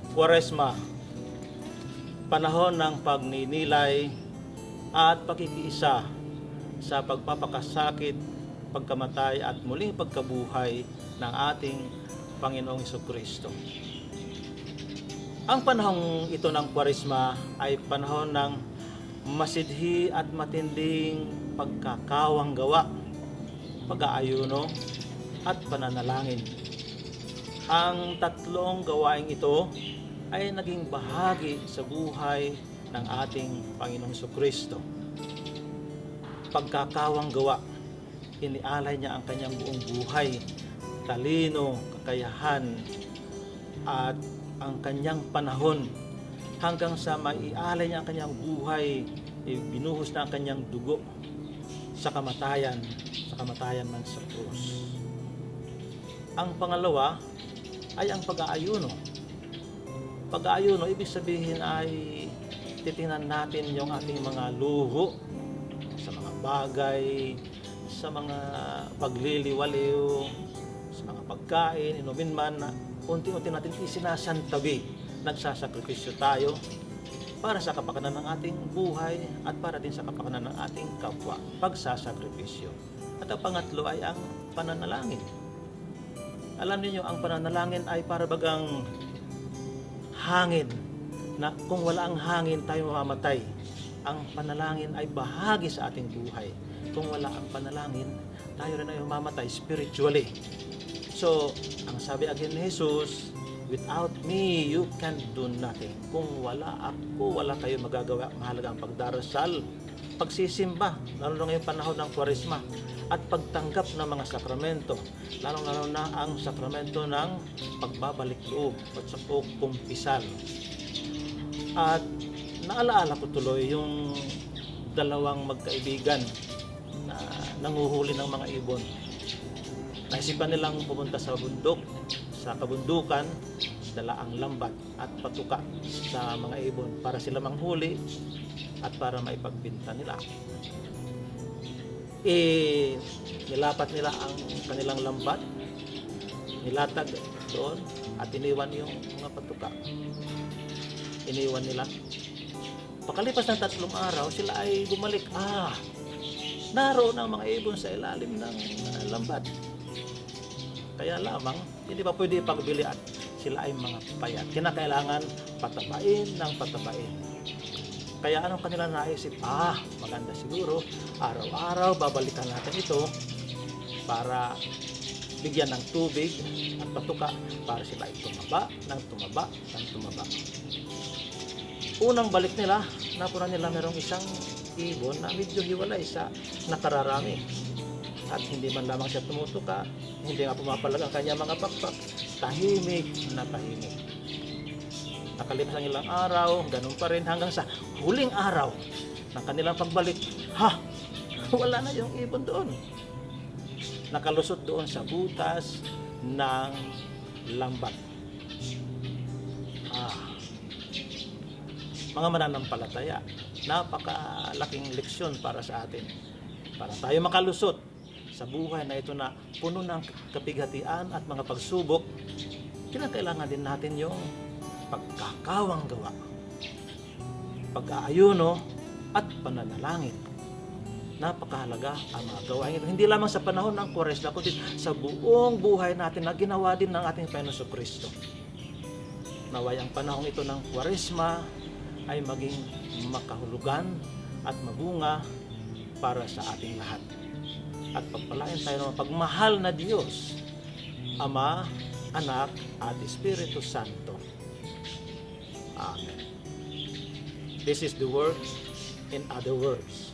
Kwaresma, panahon ng pagninilay at pagkikiisa sa pagpapakasakit, pagkamatay at muling pagkabuhay ng ating Panginoong Hesukristo. Ang panahong ito ng Kwaresma ay panahon ng masidhi at matinding pagkakawang gawa, pag-aayuno at pananalangin. Ang tatlong gawaing ito ay naging bahagi sa buhay ng ating Panginoong Hesukristo. Pagkakawang gawa, inialay niya ang kanyang buong buhay, talino, kakayahan at ang kanyang panahon hanggang sa maialay niya ang kanyang buhay, binuhos na ang kanyang dugo sa kamatayan man sa krus. Ang pangalawa ay ang pag-aayuno. Pag-aayuno, ibig sabihin ay titingnan natin yung ating mga luho sa mga bagay, sa mga pagliliwaliw, sa mga pagkain, inumin man, unti-unti natin isinasantabi. Nagsasakripisyo tayo para sa kapakanan ng ating buhay at para din sa kapakanan ng ating kapwa. Pagsasakripisyo. At ang pangatlo ay ang pananalangin. Alam niyo, ang pananalangin ay para bagang hangin na kung wala ang hangin tayo mamamatay. Ang panalangin ay bahagi sa ating buhay. Kung wala ang panalangin, tayo rin ay mamamatay spiritually. So, ang sabi again ni Jesus, without me, you can do nothing. Kung wala ako, wala kayo magagawa. Mahalaga ang pagdarasal, pagsisimba, lalo na ngayong panahon ng Kwaresma, at pagtanggap ng mga sakramento, lalong-lalo na ang sakramento ng pagbabalik loob at sa kumpisal. At naalaala ko tuloy yung dalawang magkaibigan na nanguhuli ng mga ibon. Naisipan nilang pumunta sa bundok, sa kabundukan, dala ang lambat at patuka sa mga ibon para sila manghuli at para maipagbenta nila. Nilapat nila ang kanilang lambat, nilatag doon at iniwan yung mga patuka. Iniwan nila. Pakalipas ng 3 araw, sila ay bumalik. Naroon ang mga ibon sa ilalim ng lambat. Kaya lamang, hindi pa pwede pagbili at sila ay mga payat. Kinakailangan patabain ng patabain. Kaya anong kanila naisip? Maganda siguro, araw-araw babalikan natin ito para bigyan ng tubig at patuka para sila ay tumaba. Unang balik nila, napunan nila merong isang ibon na medyo hiwalay sa nakararami. At hindi man lamang siya tumutuka, hindi nga pumapalag ang kanyang mga pakpak, tahimik na tahimik. Nakalipas ang ilang araw, ganun pa rin hanggang sa huling araw ng kanilang pagbalik. Wala na yung ibon doon. Nakalusot doon sa butas ng lambat. Mga mananampalataya, napakalaking leksyon para sa atin. Para tayo makalusot sa buhay na ito na puno ng kapighatian at mga pagsubok, kinakailangan din natin yung pagkakawang gawa, pag-aayuno at pananalangin. Napakahalaga ang mga gawain ito. Hindi lamang sa panahon ng Kwaresma, kundi sa buong buhay natin na ginawa din ng ating Panginoon Hesukristo. Naway ang panahon ito ng Kwaresma ay maging makahulugan at mabunga para sa ating lahat. At pagpalain tayo ng pagmahal na Diyos, Ama, Anak, at Espiritu Santo. Amen. This is the word in other words.